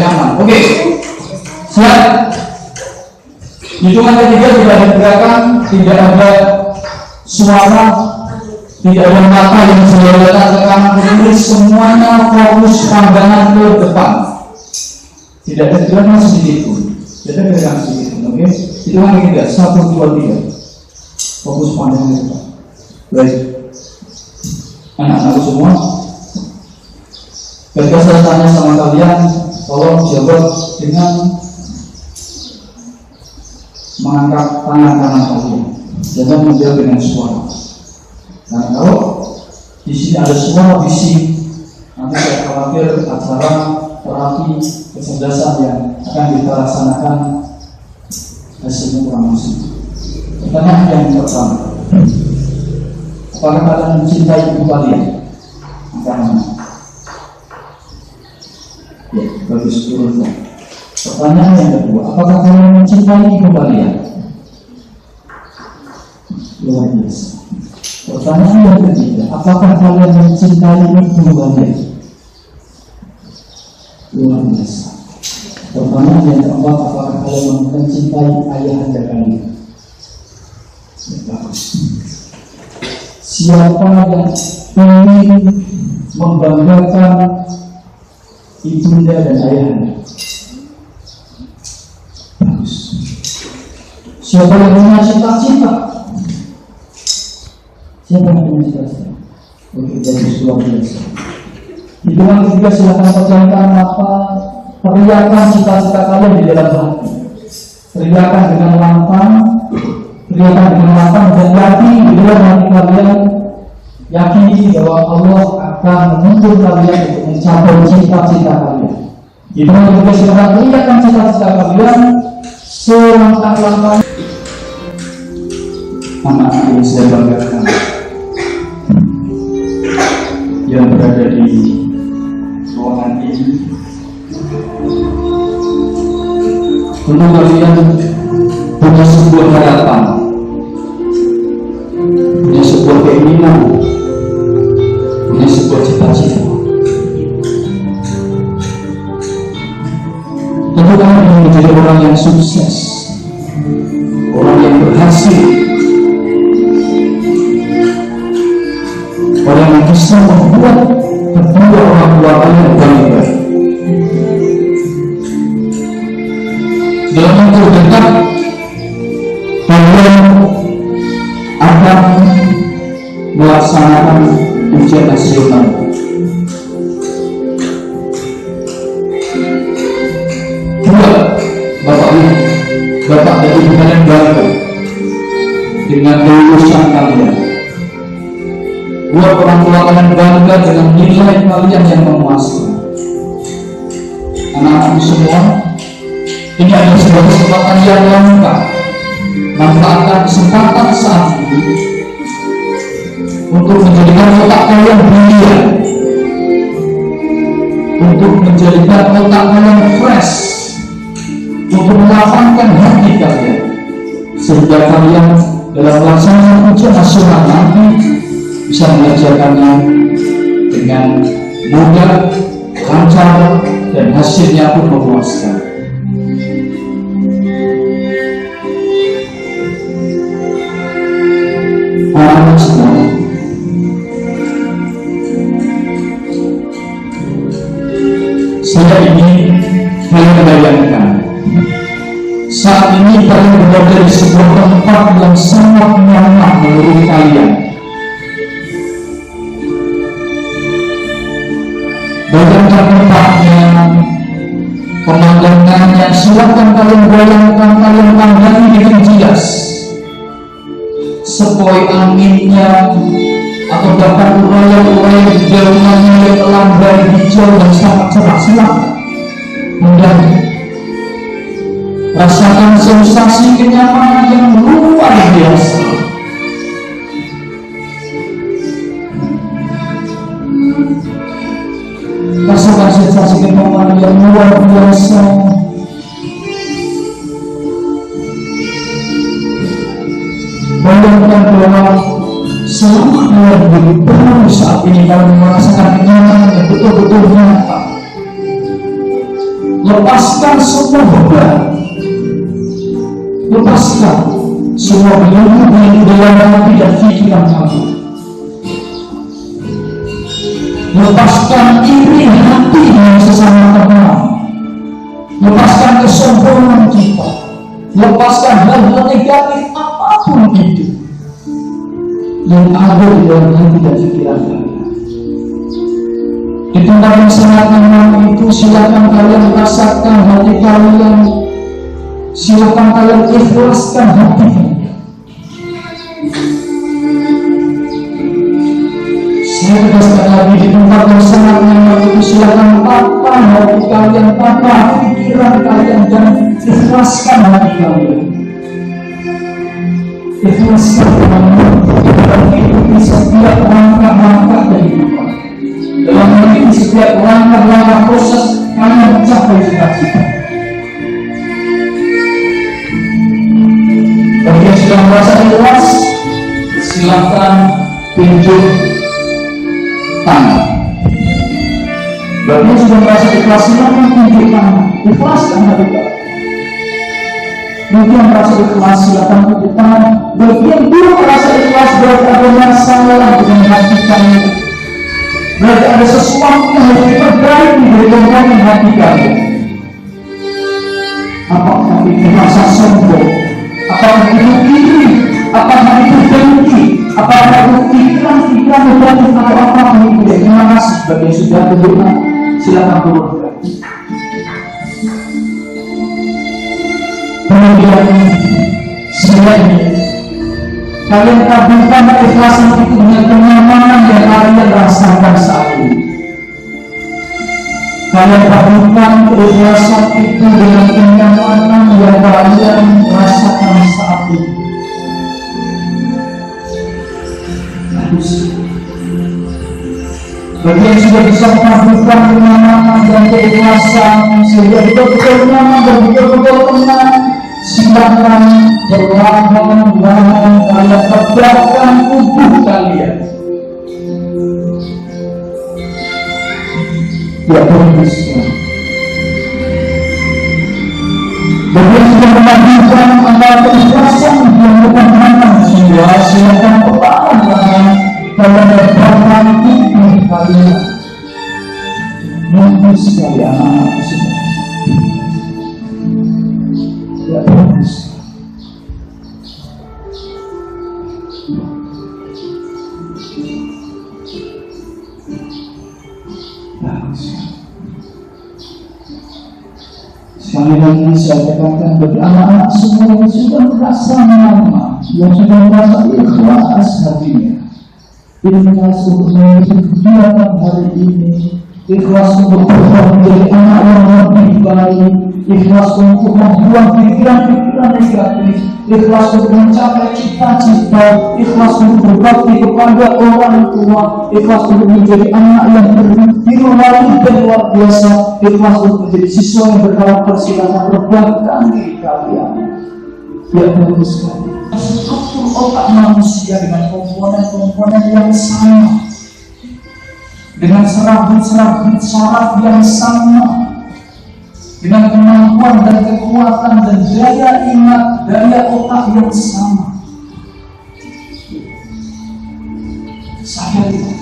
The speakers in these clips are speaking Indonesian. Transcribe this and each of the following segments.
nyaman. Oke, siap. Hitungan ketiga sudah digerakkan, tidak ada suara, tidak ada mata yang selewatan ke kanan ke kiri, semuanya fokus pandangan ke depan. Tidak ada gerakan sedikit pun. Tidak ada gerakan sedikit pun. Oke, hitungan ketiga, 1, 2, 3. Fokus pandangan ke depan. Baik, anak-anakku semua. Ketika saya tanya sama kalian, tolong jawab dengan mengangkat tangan kanan kalian. Jangan menjawab dengan suara. Nah, kalau di sini ada suara bising, nanti saya khawatir acara terapi kecerdasan yang akan kita laksanakan hasilnya kurang maksimal. Pertanyaan yang pertama, apakah kalian mencintai ibu kalian? Karena ya, bagus turun. Pertanyaan yang kedua, apakah kalian mencintai ibu kalian? Luar biasa. Pertanyaan yang ketiga, apakah kalian mencintai ibu kalian? Luar biasa. Pertanyaan yang keempat, apakah kalian mencintai ayahanda kalian? Bagus. Siapa yang ingin membanggakan ibunda dan ayahanda? Bagus. Siapa yang punya cita-cita? Siapa yang punya cita-cita? Oke, bagus, luar biasa. Hitungan ketiga, silakan pejamkan mata, teriakan cita-cita kalian di dalam hati. Teriakan dengan lantang, dan yakini di dalam hati kalian, yakini bahwa Allah akan menuntun kalian untuk mencapai cita-cita kalian. Hitungan ketiga, silakan teriakan cita-cita kalian selangkah-langkah. Anak-anak yang saya banggakan yang berada di ruangan ini, tentu kalian punya sebuah harapan, punya sebuah keinginan, punya sebuah cita-cita. Tentu kalian ingin menjadi orang yang sukses, orang yang berhasil, orang yang bisa membuat kedua orang tua kalian bangga. Dalam waktu dekat kalian akan melaksanakan ujian nasional. Dua, Bapak dan Ibu kalian bangga dengan kelulusan kalian. Dua, orang tua kalian bangga dengan nilai kalian yang memuaskan. Anak-anak semua, ini adalah sebuah kesempatan yang langka. Manfaatkan kesempatan saat ini untuk menjadikan otak kalian brilian, untuk menjadikan otak kalian fresh, untuk melapangkan hati kalian, sehingga kalian dalam pelaksanaan ujian nasional nanti bisa mengerjakannya dengan mudah, lancar, dan hasilnya pun memuaskan. Anak-anak semua, saya ingin kalian bayangkan saat ini kalian berada di sebuah tempat yang sangat nyaman menurut kalian. Bayangkan tempatnya, pemandangannya, silakan kalian bayangkan, kalian pandangi dengan jelas. Sepoi anginnya, atau bahkan uraian-uraian daunannya yang lambai hijau dan sangat cerah, silakan pandangi. Rasakan sensasi kenyamanan yang luar biasa. Rasakan sensasi kenyamanan yang luar biasa. Bayangkan bahwa selama kalian berperan saat ini, kalian merasakan kenyamanan yang betul-betul nyata. lepaskan semua beban, lepaskan semua belenggu yang dalam hati dan pikiran kamu, lepaskan iri hati yang sesama teman, lepaskan kesombongan kita, lepaskan hal-hal negatif apapun itu yang ada di dalam hati dan pikiran kalian. Di tempat yang sangat nyaman itu, silakan kalian rasakan hati kalian, silakan kalian ikhlaskan hati kalian. Saya tegaskan lagi, di tempat yang sangat nyaman itu, silakan tata hati kalian, tata pikiran kalian, dan ikhlaskan hati kalian. Ikhlaskan dalam hidup setiap langkah-langkah kehidupan. Dalam hidup setiap langkah-langkah proses kalian mencapai cita-cita. Bagi yang sudah merasa ikhlas, silakan tunjuk tangan. Bagi yang sudah merasa ikhlas, silakan tunjuk tangan. Ikhlaskan hati kalian. Bagi yang merasa ikhlas, silakan tunjuk tangan. Bagi yang belum merasa ikhlas, berarti ada masalah dengan hati kalian. Berarti ada sesuatu yang harus diperbaiki dari komponen hati kalian. Apakah itu rasa sombong? Apakah itu iri? Apakah itu dengki? Apakah itu pikiran-pikiran negatif atau apapun itu? Terima kasih bagi yang sudah berdoa. Silakan turunkan. Kemudian selanjutnya kalian kabulkan keikhlasan itu dengan kenyamanan yang kalian rasakan saat ini. Kalian kabulkan keikhlasan itu dengan kenyamanan yang kalian rasakan saat ini. Bagi yang sudah bisa mengabulkan kenyamanan dan keikhlasan, sehingga betul-betul nyaman dan betul-betul tenang, silakan perlahan-lahan kalian tegakkan tubuh kalian. Ya Tuhan, bagi yang sudah mengabulkan antara keikhlasan dan ketenangan, silakan perlahan-lahan kalian tegakkan tubuh kalian. Mungkin sekali anak-anak semua. Ya Tuhan, sekali lagi saya katakan bagi anak-anak semua yang sudah merasa nyaman, yang sudah merasa ikhlas hatinya, ikhlas untuk mengikuti kegiatan hari ini, ikhlas untuk berubah menjadi anak yang lebih baik, ikhlas untuk membuang pikiran-pikiran negatif, ikhlas untuk mencapai cita-cita, ikhlas untuk berbakti kepada orang tua, ikhlas untuk menjadi anak yang berwali dan luar biasa, ikhlas untuk menjadi siswa yang berkarakter. Silakan berbangkan diri kalian. Ya Tuhan sekali, struktur otak manusia dengan komponen-komponen yang sama, dengan serabut-serabut saraf yang sama, dengan kemampuan dan kekuatan dan daya ingat, daya otak yang sama. Saya lihat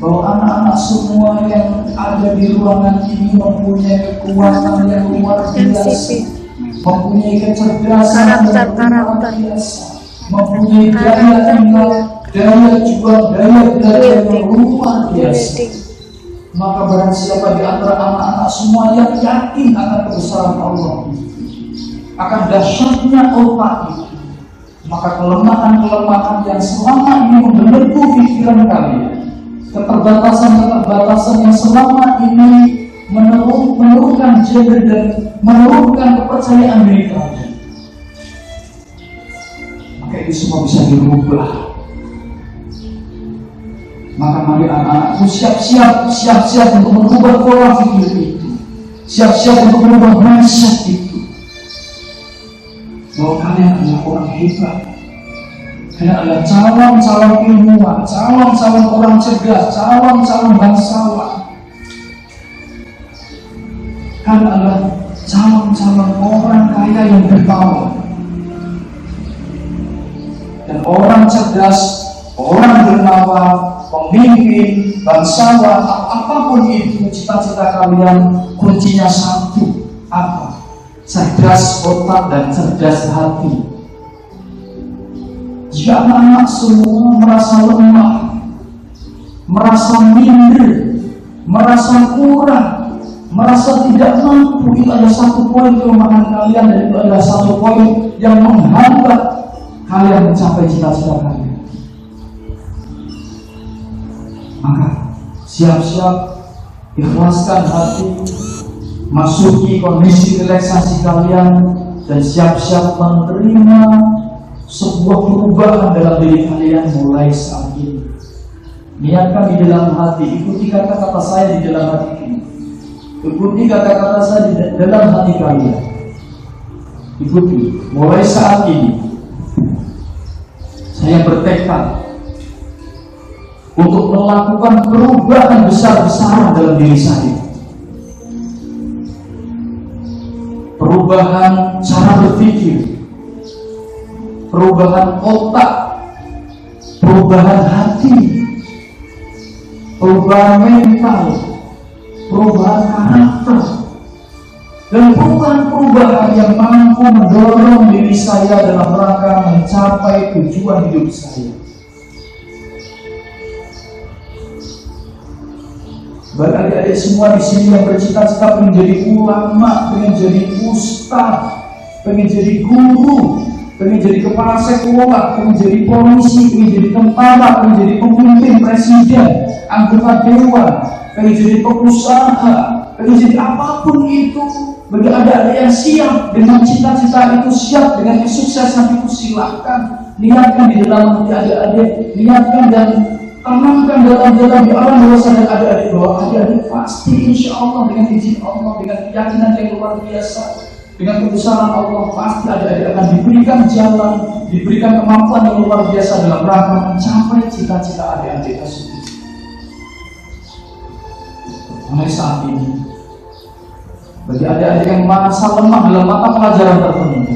bahwa anak-anak semua yang ada di ruangan ini mempunyai kekuatan yang luar biasa, mempunyai kecerdasan yang luar biasa, mempunyai daya ingat, daya juang, daya belajar yang luar biasa. Maka barang siapa di antara anak-anak semua yang yakin akan kebesaran Allah, akan dahsyatnya otak itu, maka kelemahan-kelemahan yang selama ini membelenggu pikiran kalian, keterbatasan-keterbatasan yang selama ini menurunkan jiwa dan menurunkan kepercayaan diri kalian, maka itu semua bisa dirubah. Maka mari anak-anakku siap-siap untuk merubah pola pikir itu, siap-siap untuk merubah mindset itu, bahwa kalian adalah orang hebat, kalian adalah calon-calon ilmuwan, calon-calon orang cerdas, calon-calon bangsawan. kan adalah calon-calon orang kaya yang berkawan. Dan orang cerdas, orang dermawan, pemimpin, bangsawan, apapun itu cita-cita kalian, kuncinya satu. Apa? Cerdas otak dan cerdas hati. Jika anak-anak semua merasa lemah, merasa minder, merasa kurang, merasa tidak mampu, itu ada satu poin kelemahan kalian, dan itu adalah satu poin yang menghambat kalian mencapai cita-cita kalian. Maka siap-siap ikhlaskan hati, masuki kondisi relaksasi kalian, dan siap-siap menerima sebuah perubahan dalam diri kalian mulai saat ini. Niatkan di dalam hati, ikuti kata-kata saya di dalam hati ini. Ikuti kata-kata saya di dalam hati kalian. Ikuti, mulai saat ini saya bertekad untuk melakukan perubahan besar-besaran dalam diri saya. Perubahan cara berpikir, perubahan otak, perubahan hati, perubahan mental, perubahan karakter, dan perubahan-perubahan yang mampu mendorong diri saya dalam rangka mencapai tujuan hidup saya. Bagi adik-adik semua di sini yang bercita-cita pengen jadi ulama, pengen jadi ustaz, pengen jadi guru, pengen jadi kepala sekolah, pengen jadi polisi, pengen jadi tentara, pengen jadi pemimpin, presiden, anggota dewan, pengen jadi pengusaha, pengen jadi apapun itu. Bagi adik-adik yang siap dengan cita-cita itu, siap dengan kesuksesan itu, silakan niatkan di dalam hati adik-adik, niatkan dan tanamkan dalam di alam bawah sadar adik-adik bahwa adik-adik pasti insya Allah dengan izin Allah, dengan keyakinan yang luar biasa, dengan kebesaran Allah, pasti adik-adik akan diberikan jalan, diberikan kemampuan yang luar biasa dalam rangka mencapai cita-cita adik-adik tersebut. Mulai saat ini, bagi adik-adik yang merasa lemah dalam mata pelajaran tertentu,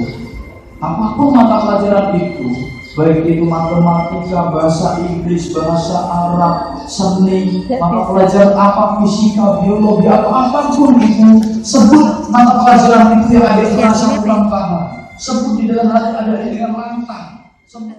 apapun mata pelajaran itu, baik itu matematika, bahasa Inggris, bahasa Arab, seni, mata pelajaran apa, fisika, biologi, apapun itu, sebut mata pelajaran itu yang adik merasa kurang paham, sebut di dalam hati adik dengan lantang.